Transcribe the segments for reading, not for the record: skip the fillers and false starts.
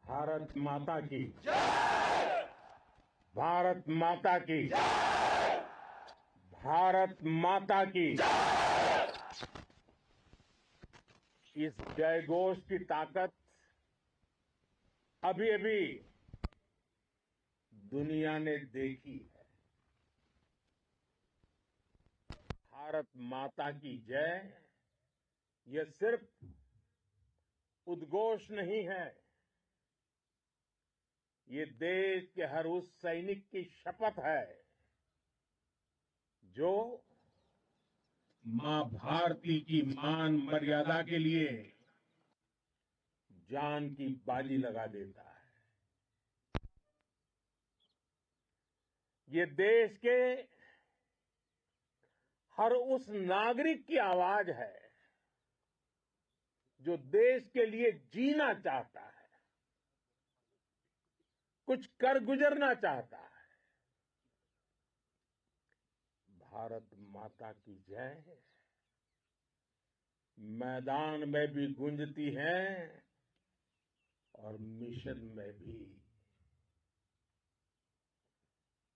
भारत माता की भारत माता की भारत माता की इस जयघोष की ताकत अभी अभी दुनिया ने देखी है। भारत माता की जय यह सिर्फ उद्घोष नहीं है, ये देश के हर उस सैनिक की शपथ है जो मां भारती की मान मर्यादा के लिए जान की बाजी लगा देता है। ये देश के हर उस नागरिक की आवाज है जो देश के लिए जीना चाहता है, कुछ कर गुजरना चाहता है। भारत माता की जय मैदान में भी गूंजती है और मिशन में भी।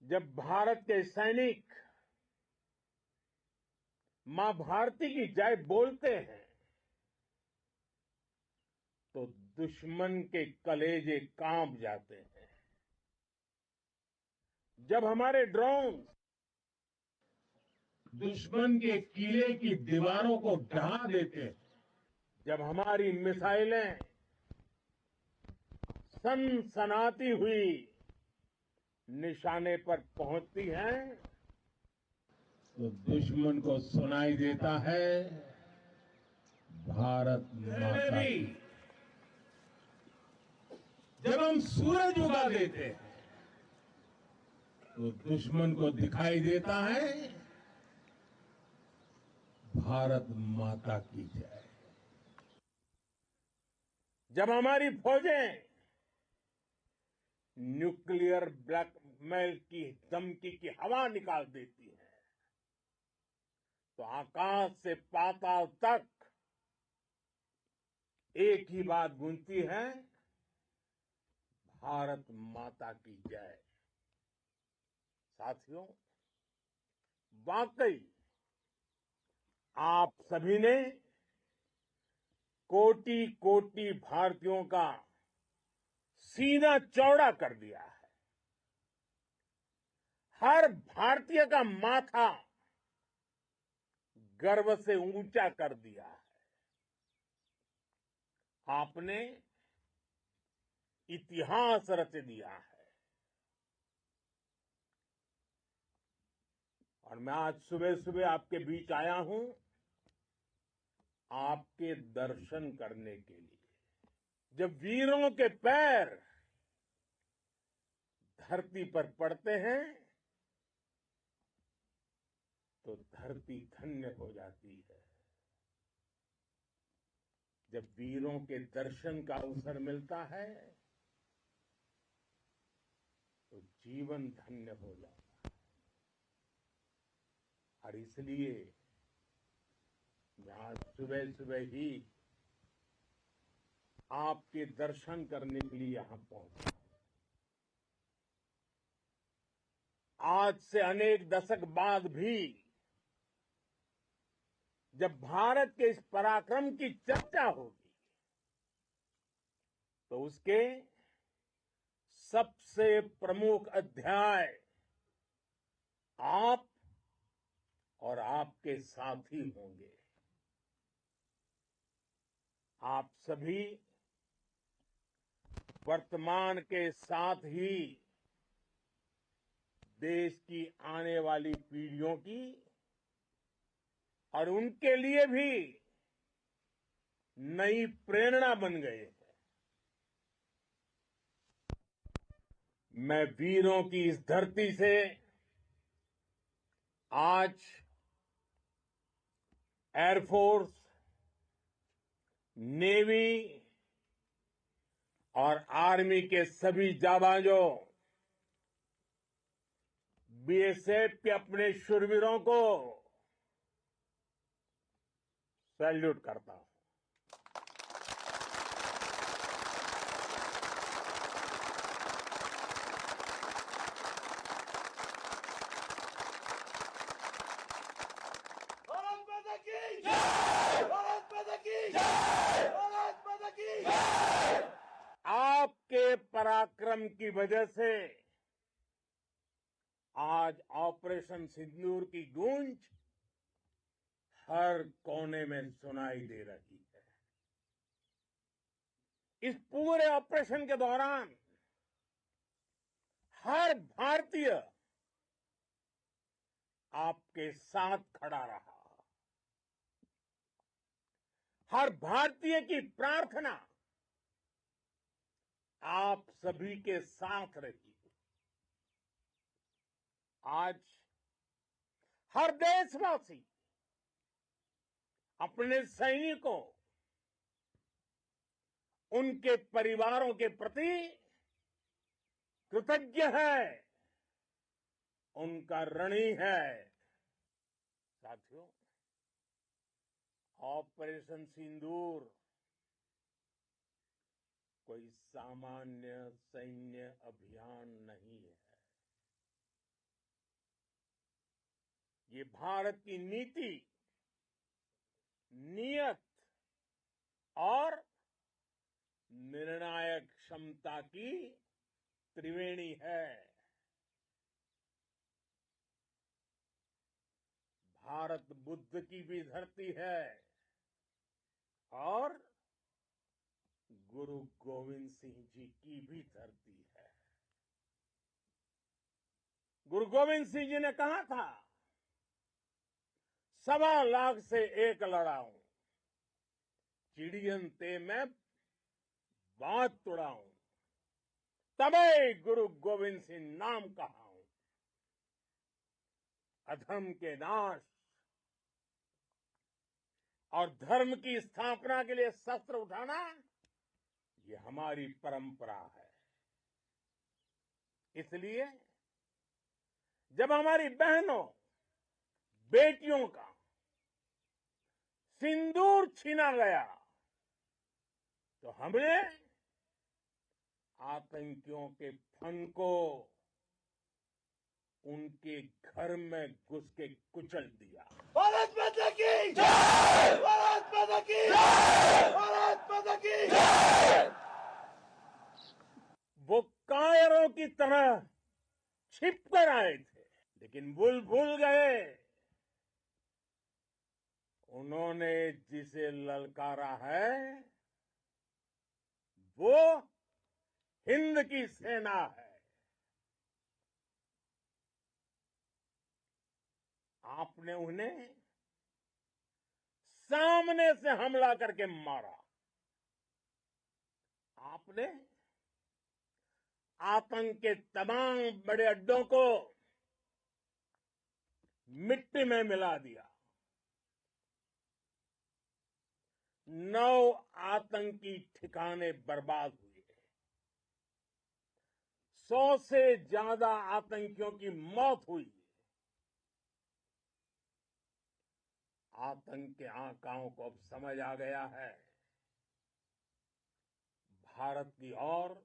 जब भारत के सैनिक मां भारती की जय बोलते हैं तो दुश्मन के कलेजे कांप जाते हैं। जब हमारे ड्रोन दुश्मन के किले की दीवारों को ढहा देते हैं, जब हमारी मिसाइलें सनसनाती हुई निशाने पर पहुंचती हैं तो दुश्मन को सुनाई देता है भारत माता की। जब हम सूरज उगा देते हैं तो दुश्मन को दिखाई देता है भारत माता की जय। जब हमारी फौजें न्यूक्लियर ब्लैकमेल की धमकी की हवा निकाल देती है तो आकाश से पाताल तक एक ही बात गूंजती है भारत माता की जय। साथियों, वाकई आप सभी ने कोटि कोटि भारतीयों का सीना चौड़ा कर दिया है। हर भारतीय का माथा गर्व से ऊंचा कर दिया है। आपने इतिहास रच दिया है। और मैं आज सुबह सुबह आपके बीच आया हूं आपके दर्शन करने के लिए। जब वीरों के पैर धरती पर पड़ते हैं तो धरती धन्य हो जाती है। जब वीरों के दर्शन का अवसर मिलता है तो जीवन धन्य हो जाता है। और इसलिए मैं आज सुबह सुबह ही आपके दर्शन करने के लिए यहां पहुंचा। आज से अनेक दशक बाद भी जब भारत के इस पराक्रम की चर्चा होगी तो उसके सबसे प्रमुख अध्याय आप और आपके साथी होंगे। आप सभी वर्तमान के साथ ही देश की आने वाली पीढ़ियों की और उनके लिए भी नई प्रेरणा बन गए हैं। मैं वीरों की इस धरती से आज एयरफोर्स, नेवी और आर्मी के सभी जाबाजों, बीएसएफ के अपने शूरवीरों को सैल्यूट करता हूं। पराक्रम की वजह से आज ऑपरेशन सिंदूर की गूंज हर कोने में सुनाई दे रही है। इस पूरे ऑपरेशन के दौरान हर भारतीय आपके साथ खड़ा रहा। हर भारतीय की प्रार्थना आप सभी के साथ रही। आज हर देशवासी अपने सैनिकों, उनके परिवारों के प्रति कृतज्ञ है, उनका ऋणी है। साथियों, ऑपरेशन सिंदूर कोई सामान्य सैन्य अभियान नहीं है। ये भारत की नीति, नियत और निर्णायक क्षमता की त्रिवेणी है। भारत बुद्ध की भी धरती है और गुरु गोविंद सिंह जी की भी धरती है। गुरु गोविंद सिंह जी ने कहा था, 1.25 लाख से एक लड़ाऊं, चिड़ियन ते मैं बात तुड़ाऊं, तबे गुरु गोविंद सिंह नाम कहाऊं। अधर्म के नाश और धर्म की स्थापना के लिए शस्त्र उठाना, ये हमारी परंपरा है। इसलिए जब हमारी बहनों, बेटियों का सिंदूर छीना गया, तो हमने आतंकियों के फन को उनके घर में घुस के कुचल दिया। भारत माता की जय! भारत माता की जय! भारत माता की जय! वो कायरों की तरह छिप कर आए थे, लेकिन भूल गए उन्होंने जिसे ललकारा है वो हिंद की सेना है। आपने उन्हें सामने से हमला करके मारा। आपने आतंक के तमाम बड़े अड्डों को मिट्टी में मिला दिया। 9 आतंकी ठिकाने बर्बाद हुए। 100 से ज्यादा आतंकियों की मौत हुई। आतंक के आकाओं को अब समझ आ गया है, भारत की ओर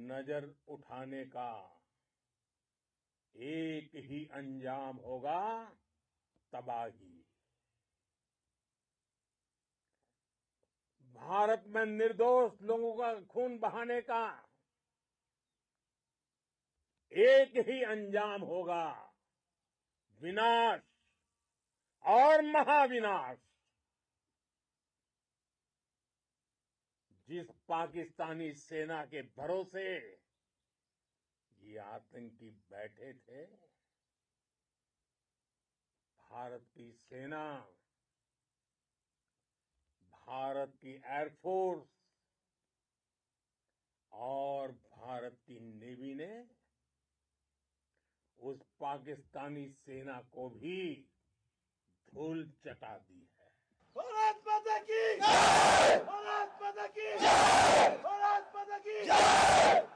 नजर उठाने का एक ही अंजाम होगा, तबाही। भारत में निर्दोष लोगों का खून बहाने का एक ही अंजाम होगा, विनाश और महाविनाश। जिस पाकिस्तानी सेना के भरोसे ये आतंकी बैठे थे, भारत की सेना, भारत की एयरफोर्स और भारत की नेवी ने उस पाकिस्तानी सेना को भी धूल चटा दी है। भारत माता की जय! भारत माता की जय! भारत माता की जय!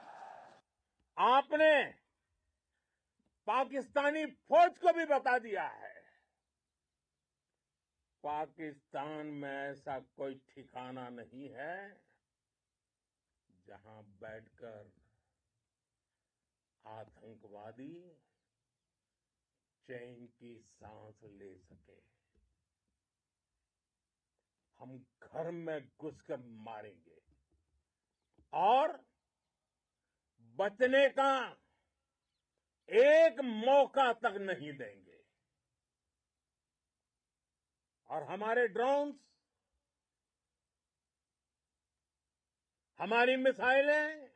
आपने पाकिस्तानी फौज को भी बता दिया है, पाकिस्तान में ऐसा कोई ठिकाना नहीं है जहां बैठकर आतंकवादी चैन की सांस ले सके। हम घर में घुसकर मारेंगे, और बचने का एक मौका तक नहीं देंगे। और हमारे ड्रोन्स, हमारी मिसाइलें,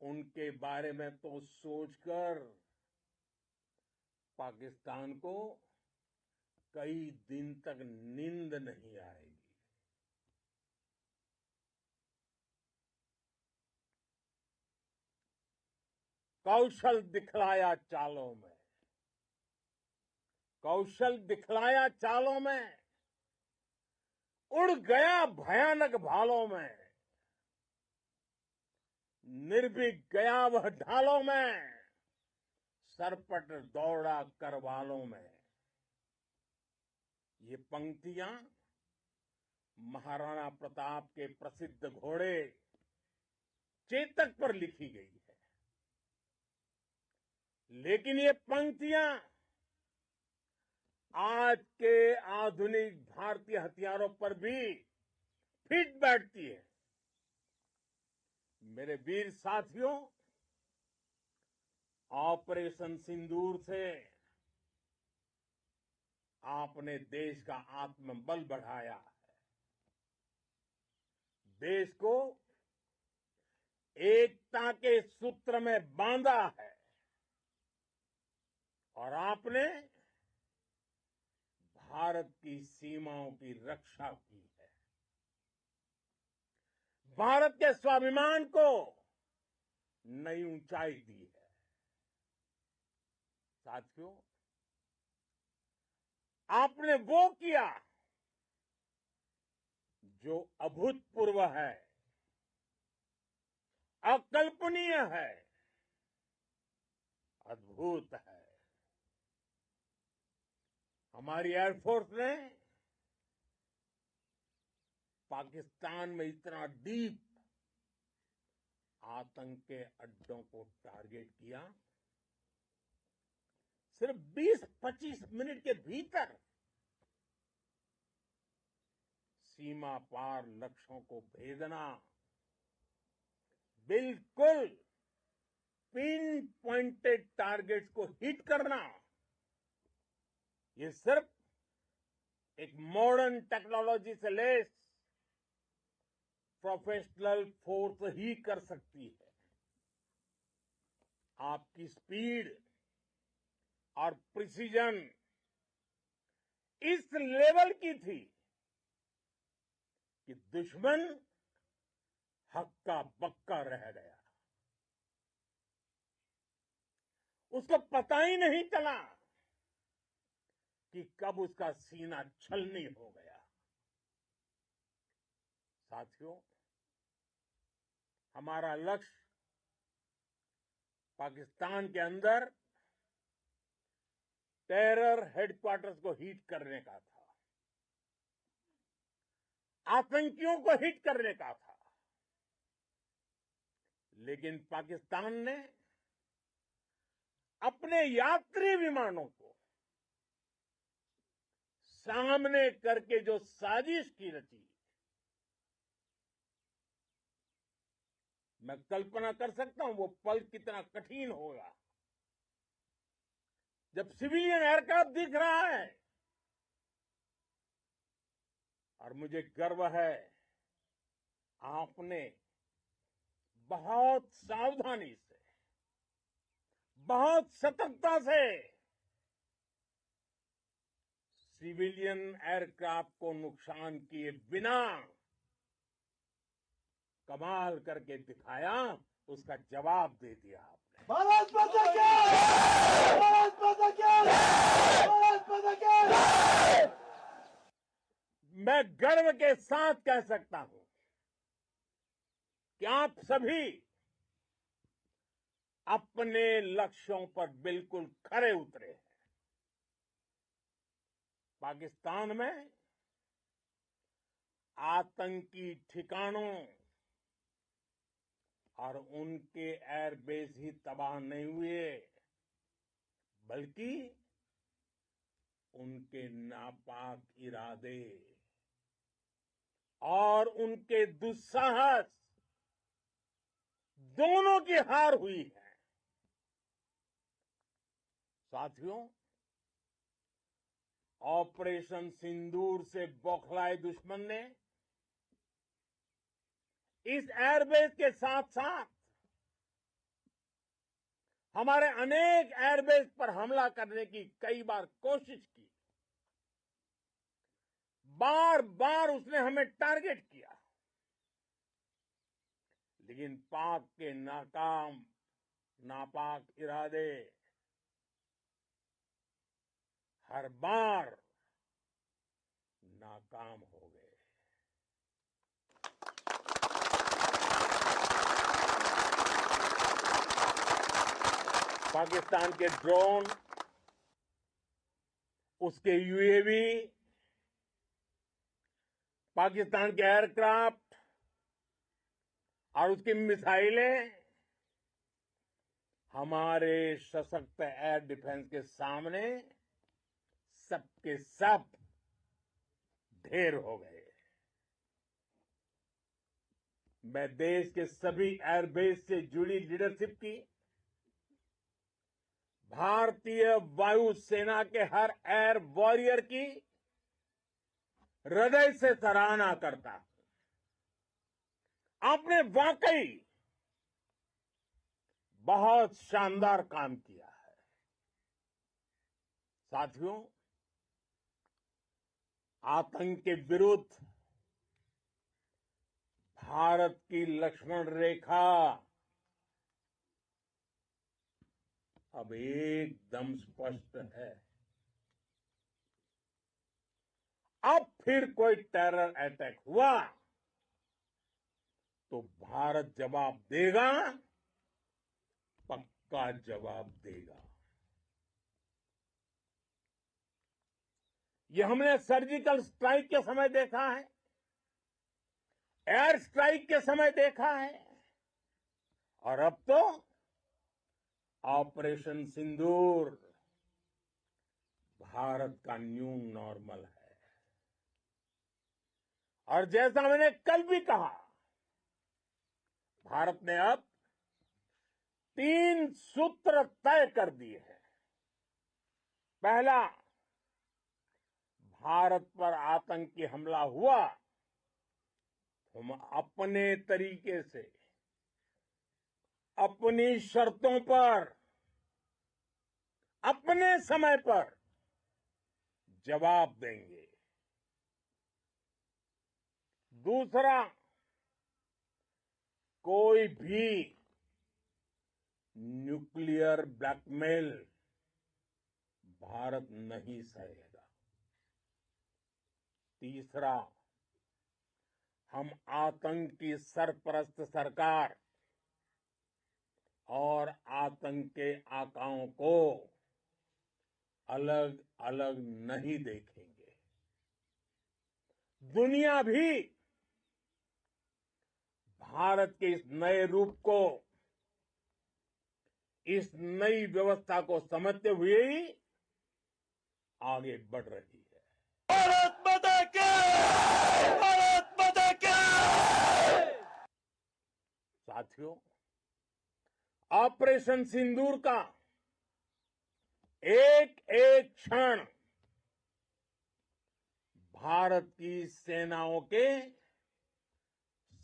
उनके बारे में तो सोचकर पाकिस्तान को कई दिन तक नींद नहीं आएगी। कौशल दिखलाया चालों में, कौशल दिखलाया चालों में, उड़ गया भयानक भालों में, निर्भीक गया वह ढालों में, सरपट दौड़ा करवालों में। ये पंक्तियां महाराणा प्रताप के प्रसिद्ध घोड़े चेतक पर लिखी गई है। लेकिन ये पंक्तियां आज के आधुनिक भारतीय हथियारों पर भी फिट बैठती है। मेरे वीर साथियों, ऑपरेशन सिंदूर से आपने देश का आत्मबल बढ़ाया है, देश को एकता के सूत्र में बांधा है, और आपने भारत की सीमाओं की रक्षा की है। भारत के स्वाभिमान को नई ऊंचाई दी है। साथियों, आपने वो किया जो अभूतपूर्व है, अकल्पनीय है, अद्भुत है। हमारी एयरफोर्स ने पाकिस्तान में इतना डीप आतंक के अड्डों को टारगेट किया, सिर्फ 20-25 मिनट के भीतर सीमा पार लक्ष्यों को भेदना, बिल्कुल पिन पॉइंटेड टारगेट्स को हिट करना, ये सिर्फ एक मॉडर्न टेक्नोलॉजी से लेस प्रोफेशनल फोर्स ही कर सकती है। आपकी स्पीड और प्रिसीजन इस लेवल की थी कि दुश्मन हक्का बक्का रह गया। उसको पता ही नहीं चला कि कब उसका सीना छलनी हो गया। साथियों, हमारा लक्ष्य पाकिस्तान के अंदर टेरर हेडक्वार्टर्स को हिट करने का था, आतंकियों को हिट करने का था। लेकिन पाकिस्तान ने अपने यात्री विमानों को सामने करके जो साजिश की रची, मैं कल्पना कर सकता हूं वो पल कितना कठिन होगा जब सिविलियन एयरक्राफ्ट दिख रहा है। और मुझे गर्व है, आपने बहुत सावधानी से, बहुत सतर्कता से सिविलियन एयरक्राफ्ट को नुकसान किए बिना कमाल करके दिखाया, उसका जवाब दे दिया आपने। भारत माता की जय! भारत माता की जय! भारत माता की जय! मैं गर्व के साथ कह सकता हूं कि आप सभी अपने लक्ष्यों पर बिल्कुल खरे उतरे हैं। पाकिस्तान में आतंकी ठिकानों और उनके एयरबेस ही तबाह नहीं हुए, बल्कि उनके नापाक इरादे और उनके दुस्साहस दोनों की हार हुई है। साथियों, ऑपरेशन सिंदूर से बौखलाए दुश्मन ने इस एयरबेस के साथ साथ हमारे अनेक एयरबेस पर हमला करने की कई बार कोशिश की। बार बार उसने हमें टारगेट किया, लेकिन पाक के नापाक इरादे हर बार नाकाम हो गए। पाकिस्तान के ड्रोन, उसके यूएवी, पाकिस्तान के एयरक्राफ्ट और उसकी मिसाइलें हमारे सशक्त एयर डिफेंस के सामने सबके सब ढेर हो गए। मैं देश के सभी एयरबेस से जुड़ी लीडरशिप की, भारतीय वायुसेना के हर एयर वॉरियर की हृदय से सराहना करता हूं। आपने वाकई बहुत शानदार काम किया है। साथियों, आतंक के विरुद्ध भारत की लक्ष्मण रेखा अब एकदम स्पष्ट है। अब फिर कोई टेरर अटैक हुआ तो भारत जवाब देगा, पक्का जवाब देगा। ये हमने सर्जिकल स्ट्राइक के समय देखा है, एयर स्ट्राइक के समय देखा है, और अब तो ऑपरेशन सिंदूर भारत का न्यू नॉर्मल है। और जैसा मैंने कल भी कहा, भारत ने अब 3 सूत्र तय कर दिए हैं। पहला, भारत पर आतंकी हमला हुआ, हम अपने तरीके से, अपनी शर्तों पर, अपने समय पर जवाब देंगे। दूसरा, कोई भी न्यूक्लियर ब्लैकमेल भारत नहीं सहेगा। तीसरा, हम आतंक की सरपरस्त सरकार और आतंक के आकाओं को अलग अलग नहीं देखेंगे। दुनिया भी भारत के इस नए रूप को, इस नई व्यवस्था को समझते हुए ही आगे बढ़ रही है। भारत माता की! भारत माता की! साथियों, ऑपरेशन सिंदूर का एक एक क्षण भारत की सेनाओं के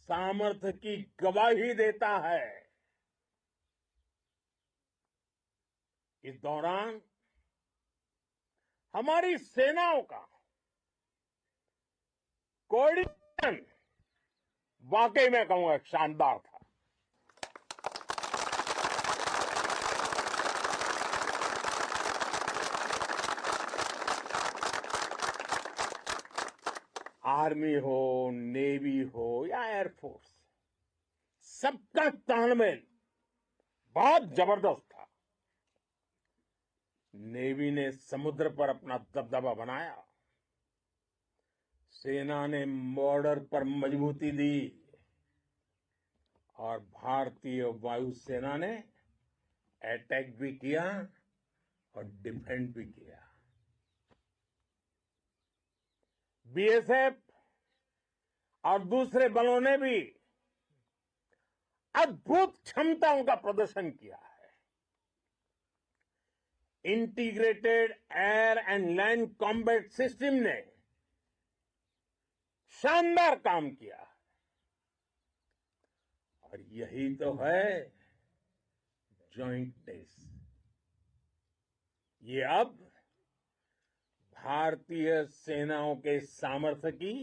सामर्थ्य की गवाही देता है। इस दौरान हमारी सेनाओं का कोऑर्डिनेशन वाकई में कहूंगा शानदार था। आर्मी हो, नेवी हो या एयरफोर्स, सबका तालमेल बहुत जबरदस्त था। नेवी ने समुद्र पर अपना दबदबा बनाया, सेना ने बॉर्डर पर मजबूती दी और भारतीय वायुसेना ने अटैक भी किया और डिफेंड भी किया। बीएसएफ और दूसरे बलों ने भी अद्भुत क्षमताओं का प्रदर्शन किया है। Integrated air and land combat system ने शानदार काम किया और यही तो है जॉइंटनेस। ये अब भारतीय सेनाओं के सामर्थ्य की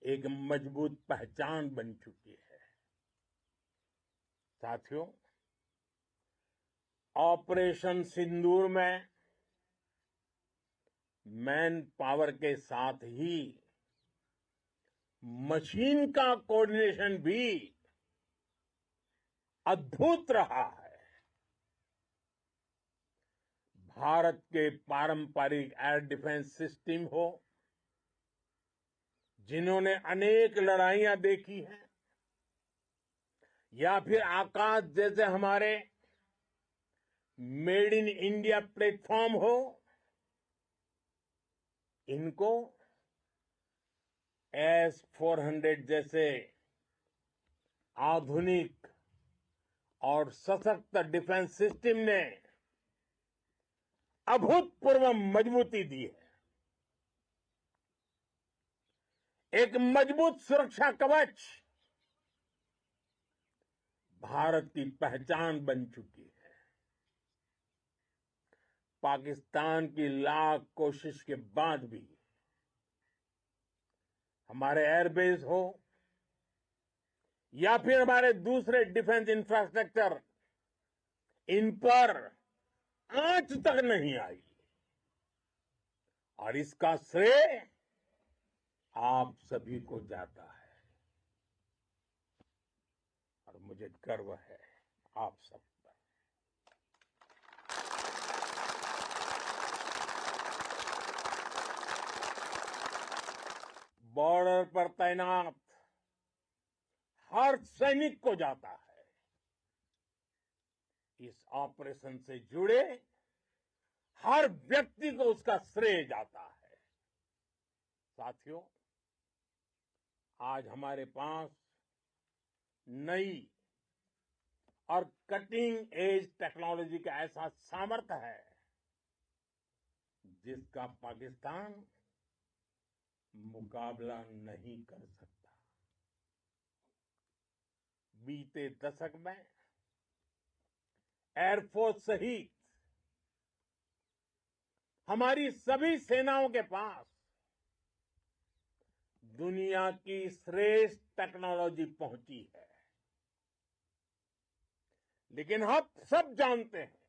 एक मजबूत पहचान बन चुकी है। साथियों, ऑपरेशन सिंदूर में मैन पावर के साथ ही मशीन का कोऑर्डिनेशन भी अद्भुत रहा है। भारत के पारंपरिक एयर डिफेंस सिस्टम हो, जिन्होंने अनेक लड़ाइयां देखी हैं, या फिर आकाश जैसे हमारे मेड इन इंडिया प्लेटफॉर्म हो, इनको S-400 जैसे आधुनिक और सशक्त डिफेंस सिस्टम ने अभूतपूर्व मजबूती दी है। एक मजबूत सुरक्षा कवच भारत की पहचान बन चुकी है। पाकिस्तान की लाख कोशिश के बाद भी हमारे एयरबेस हो या फिर हमारे दूसरे डिफेंस इंफ्रास्ट्रक्चर, इन पर आंच तक नहीं आई और इसका श्रेय आप सभी को जाता है और मुझे गर्व है आप सब पर। बॉर्डर पर तैनात हर सैनिक को जाता है। इस ऑपरेशन से जुड़े हर व्यक्ति को उसका श्रेय जाता है। साथियों, आज हमारे पास नई और कटिंग एज टेक्नोलॉजी का ऐसा सामर्थ्य है जिसका पाकिस्तान मुकाबला नहीं कर सकता। बीते दशक में एयरफोर्स सहित हमारी सभी सेनाओं के पास दुनिया की श्रेष्ठ टेक्नोलॉजी पहुंची है। लेकिन हम सब जानते हैं,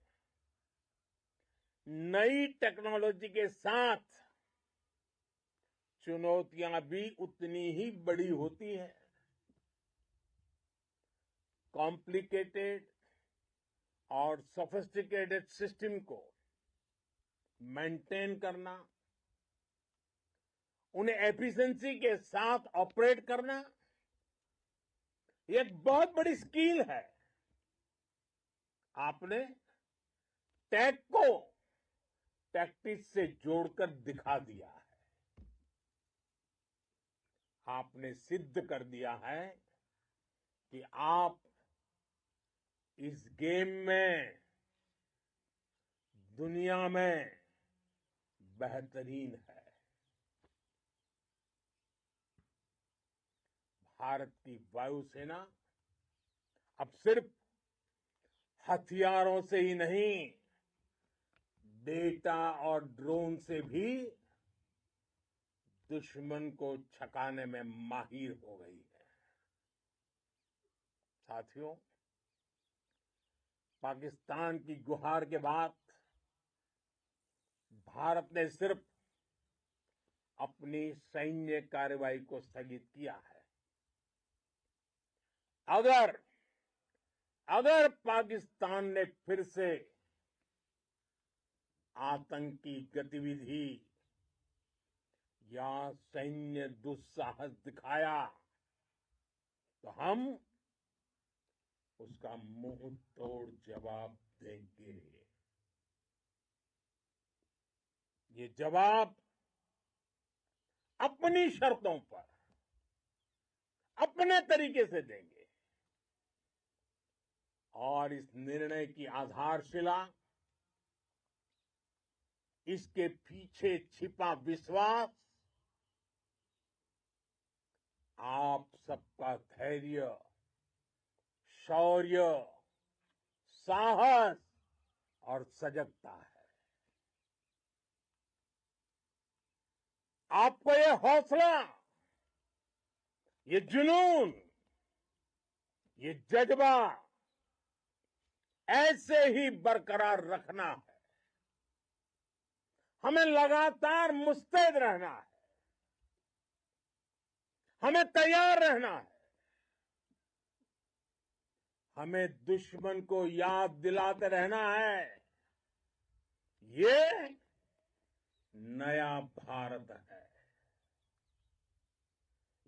नई टेक्नोलॉजी के साथ चुनौतियां भी उतनी ही बड़ी होती हैं। कॉम्प्लिकेटेड और सोफिस्टिकेटेड सिस्टम को मेंटेन करना, उन्हें एफिशिएंसी के साथ ऑपरेट करना, ये एक बहुत बड़ी स्किल है। आपने टेक को टैक्टिक्स से जोड़कर दिखा दिया है। आपने सिद्ध कर दिया है कि आप इस गेम में दुनिया में बेहतरीन है। भारत की वायुसेना अब सिर्फ हथियारों से ही नहीं, डेटा और ड्रोन से भी दुश्मन को छकाने में माहिर हो गई है। साथियों, पाकिस्तान की गुहार के बाद भारत ने सिर्फ अपनी सैन्य कार्रवाई को स्थगित किया है। अगर पाकिस्तान ने फिर से आतंकी गतिविधि या सैन्य दुस्साहस दिखाया तो हम उसका मुंह तोड़ जवाब देंगे। ये जवाब अपनी शर्तों पर अपने तरीके से देंगे। और इस निर्णय की आधारशिला इसके पीछे छिपा विश्वास आप सबका धैर्य, शौर्य, साहस और सजगता है। आपको ये हौसला, ये जुनून, ये जज्बा ऐसे ही बरकरार रखना है। हमें लगातार मुस्तैद रहना है, हमें तैयार रहना है। हमें दुश्मन को याद दिलाते रहना है, ये नया भारत है।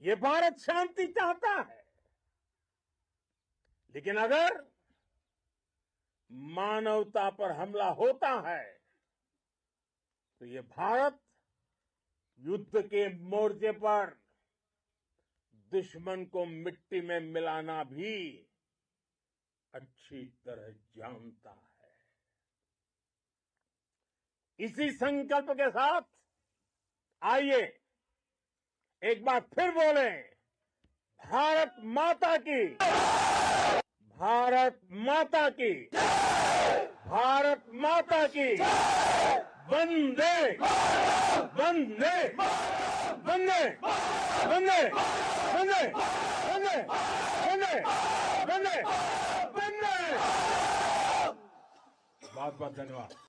ये भारत शांति चाहता है, लेकिन अगर मानवता पर हमला होता है तो ये भारत युद्ध के मोर्चे पर दुश्मन को मिट्टी में मिलाना भी अच्छी तरह जानता है। इसी संकल्प के साथ आइए एक बार फिर बोलें, भारत माता की, भारत माता की, भारत माता की, वंदे वंदे वंदे वंदे वंदे वंदे वंदे वंदे वंदे। बहुत बहुत धन्यवाद।